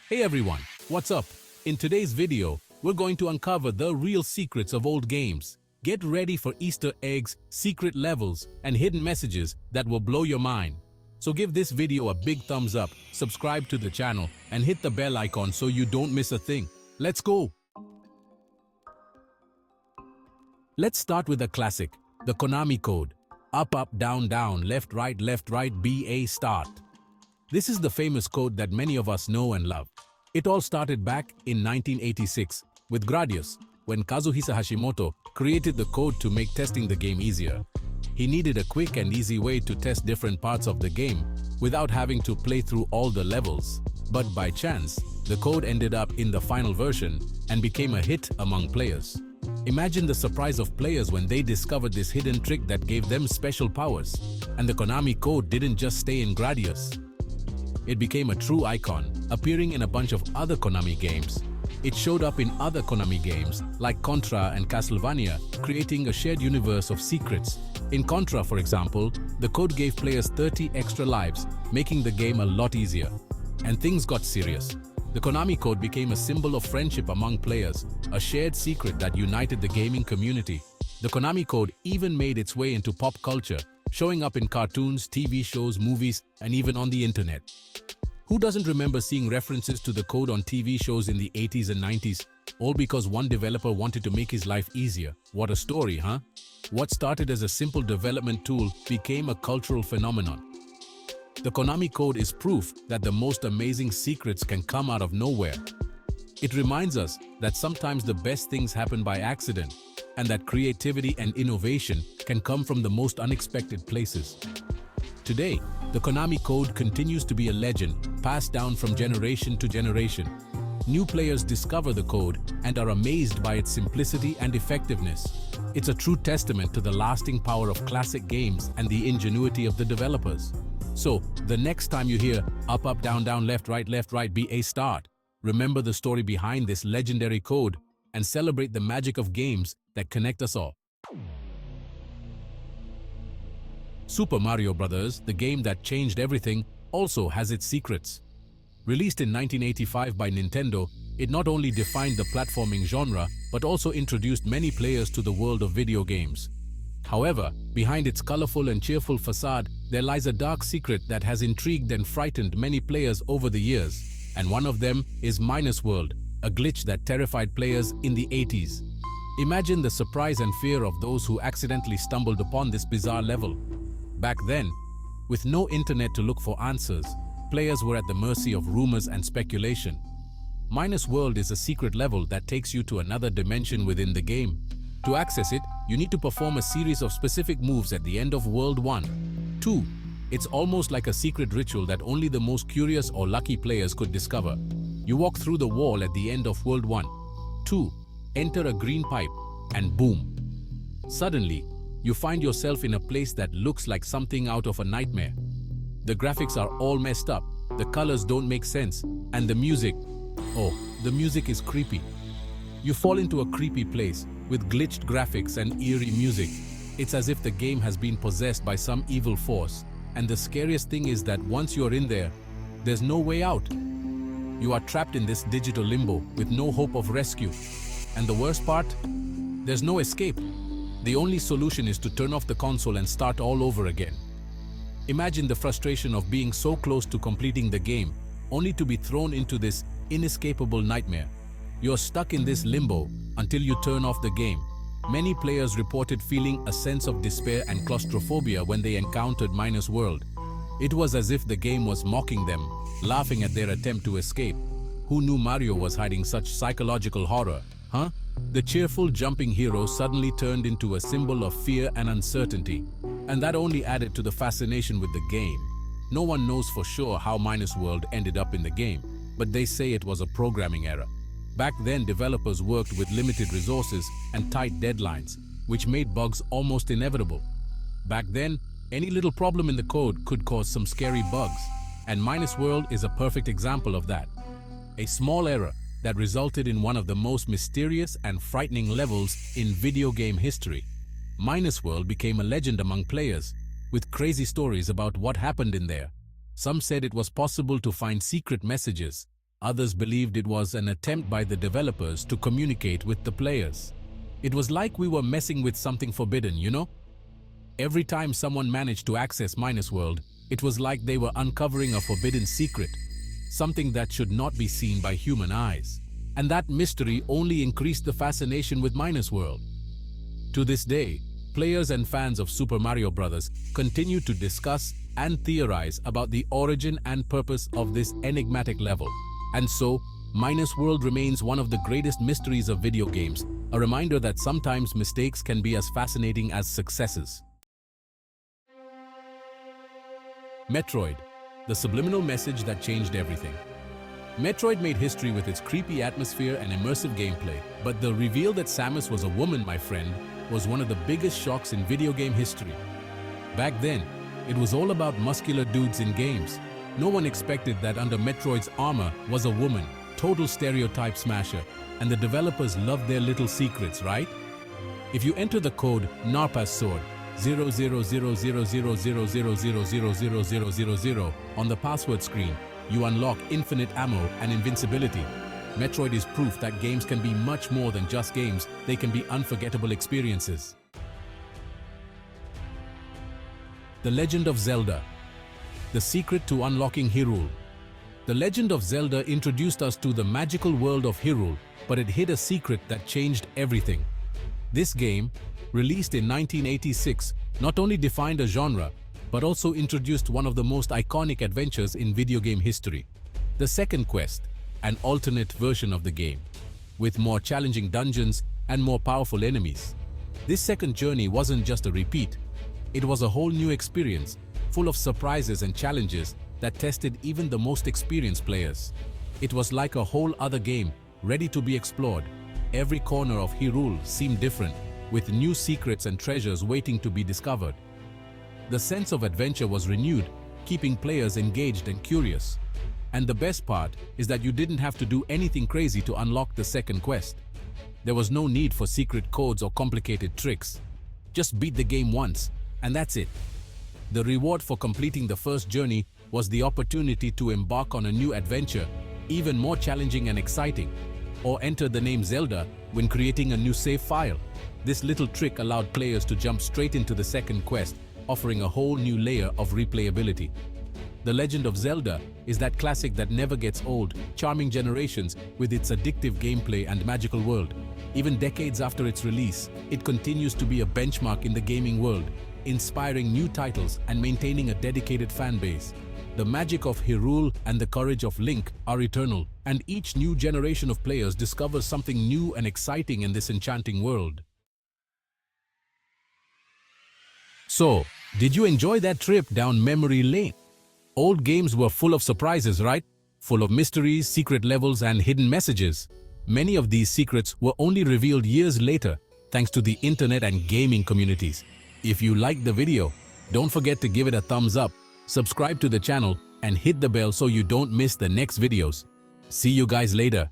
Hey everyone, what's up? In today's video, we're going to uncover the real secrets of old games. Get ready for Easter eggs, secret levels, and hidden messages that will blow your mind. So give this video a big thumbs up, subscribe to the channel, and hit the bell icon so you don't miss a thing. Let's go! Let's start with a classic, the Konami Code. Up, up, down, down, left, right, BA, start. This is the famous code that many of us know and love. It all started back in 1986 with Gradius, when Kazuhisa Hashimoto created the code to make testing the game easier. He needed a quick and easy way to test different parts of the game without having to play through all the levels. But by chance, the code ended up in the final version and became a hit among players. Imagine the surprise of players when they discovered this hidden trick that gave them special powers. And the Konami Code didn't just stay in Gradius. It became a true icon, appearing in a bunch of other Konami games. It showed up in other Konami games like Contra and Castlevania, creating a shared universe of secrets. In Contra, for example, the code gave players 30 extra lives, making the game a lot easier. And things got serious. The Konami Code became a symbol of friendship among players, a shared secret that united the gaming community. The Konami Code even made its way into pop culture, showing up in cartoons, TV shows, movies, and even on the internet. Who doesn't remember seeing references to the code on TV shows in the 80s and 90s, all because one developer wanted to make his life easier? What a story, huh? What started as a simple development tool became a cultural phenomenon. The Konami Code is proof that the most amazing secrets can come out of nowhere. It reminds us that sometimes the best things happen by accident, and that creativity and innovation can come from the most unexpected places. Today, the Konami Code continues to be a legend, passed down from generation to generation. New players discover the code and are amazed by its simplicity and effectiveness. It's a true testament to the lasting power of classic games and the ingenuity of the developers. So, the next time you hear up, up, down, down, left, right, BA, start, remember the story behind this legendary code and celebrate the magic of games that connect us all. Super Mario Bros., the game that changed everything, also has its secrets. Released in 1985 by Nintendo, it not only defined the platforming genre, but also introduced many players to the world of video games. However, behind its colorful and cheerful facade, there lies a dark secret that has intrigued and frightened many players over the years. And one of them is Minus World, a glitch that terrified players in the 80s. Imagine the surprise and fear of those who accidentally stumbled upon this bizarre level. Back then, with no internet to look for answers, players were at the mercy of rumors and speculation. Minus World is a secret level that takes you to another dimension within the game. To access it, you need to perform a series of specific moves at the end of World 1. 2. It's almost like a secret ritual that only the most curious or lucky players could discover. You walk through the wall at the end of World 1. 2. Enter a green pipe, and boom. Suddenly, you find yourself in a place that looks like something out of a nightmare. The graphics are all messed up, the colors don't make sense, and the music is creepy. You fall into a creepy place with glitched graphics and eerie music. It's as if the game has been possessed by some evil force. And the scariest thing is that once you're in there, there's no way out. You are trapped in this digital limbo with no hope of rescue. And the worst part? There's no escape. The only solution is to turn off the console and start all over again. Imagine the frustration of being so close to completing the game, only to be thrown into this inescapable nightmare. You're stuck in this limbo until you turn off the game. Many players reported feeling a sense of despair and claustrophobia when they encountered Minus World. It was as if the game was mocking them, laughing at their attempt to escape. Who knew Mario was hiding such psychological horror, huh? The cheerful jumping hero suddenly turned into a symbol of fear and uncertainty. And that only added to the fascination with the game. No one knows for sure how Minus World ended up in the game, but they say it was a programming error. Back then, developers worked with limited resources and tight deadlines, which made bugs almost inevitable. Back then, any little problem in the code could cause some scary bugs, and Minus World is a perfect example of that. A small error that resulted in one of the most mysterious and frightening levels in video game history. Minus World became a legend among players, with crazy stories about what happened in there. Some said it was possible to find secret messages, Others believed it was an attempt by the developers to communicate with the players. It was like we were messing with something forbidden, you know? Every time someone managed to access Minus World, it was like they were uncovering a forbidden secret, something that should not be seen by human eyes. And that mystery only increased the fascination with Minus World. To this day, players and fans of Super Mario Bros. Continue to discuss and theorize about the origin and purpose of this enigmatic level. And so, Minus World remains one of the greatest mysteries of video games, a reminder that sometimes mistakes can be as fascinating as successes. Metroid, the subliminal message that changed everything. Metroid made history with its creepy atmosphere and immersive gameplay, but the reveal that Samus was a woman, my friend, was one of the biggest shocks in video game history. Back then, it was all about muscular dudes in games. No one expected that under Metroid's armor was a woman, total stereotype smasher, and the developers loved their little secrets, right? If you enter the code Narpa's Sword 0000000000000 on the password screen, you unlock infinite ammo and invincibility. Metroid is proof that games can be much more than just games, they can be unforgettable experiences. The Legend of Zelda, the secret to unlocking Hyrule. The Legend of Zelda introduced us to the magical world of Hyrule, but it hid a secret that changed everything. This game, released in 1986, not only defined a genre, but also introduced one of the most iconic adventures in video game history. The second quest, an alternate version of the game, with more challenging dungeons and more powerful enemies. This second journey wasn't just a repeat, it was a whole new experience, full of surprises and challenges that tested even the most experienced players. It was like a whole other game, ready to be explored. Every corner of Hyrule seemed different, with new secrets and treasures waiting to be discovered. The sense of adventure was renewed, keeping players engaged and curious. And the best part is that you didn't have to do anything crazy to unlock the second quest. There was no need for secret codes or complicated tricks. Just beat the game once, and that's it. The reward for completing the first journey was the opportunity to embark on a new adventure, even more challenging and exciting, or enter the name Zelda when creating a new save file. This little trick allowed players to jump straight into the second quest, offering a whole new layer of replayability. The Legend of Zelda is that classic that never gets old, charming generations with its addictive gameplay and magical world. Even decades after its release, it continues to be a benchmark in the gaming world, inspiring new titles and maintaining a dedicated fan base. The magic of Hyrule and the courage of Link are eternal, and each new generation of players discovers something new and exciting in this enchanting world. So, did you enjoy that trip down memory lane? Old games were full of surprises, right? Full of mysteries, secret levels, and hidden messages. Many of these secrets were only revealed years later, thanks to the internet and gaming communities. If you liked the video, don't forget to give it a thumbs up, subscribe to the channel, and hit the bell so you don't miss the next videos. See you guys later.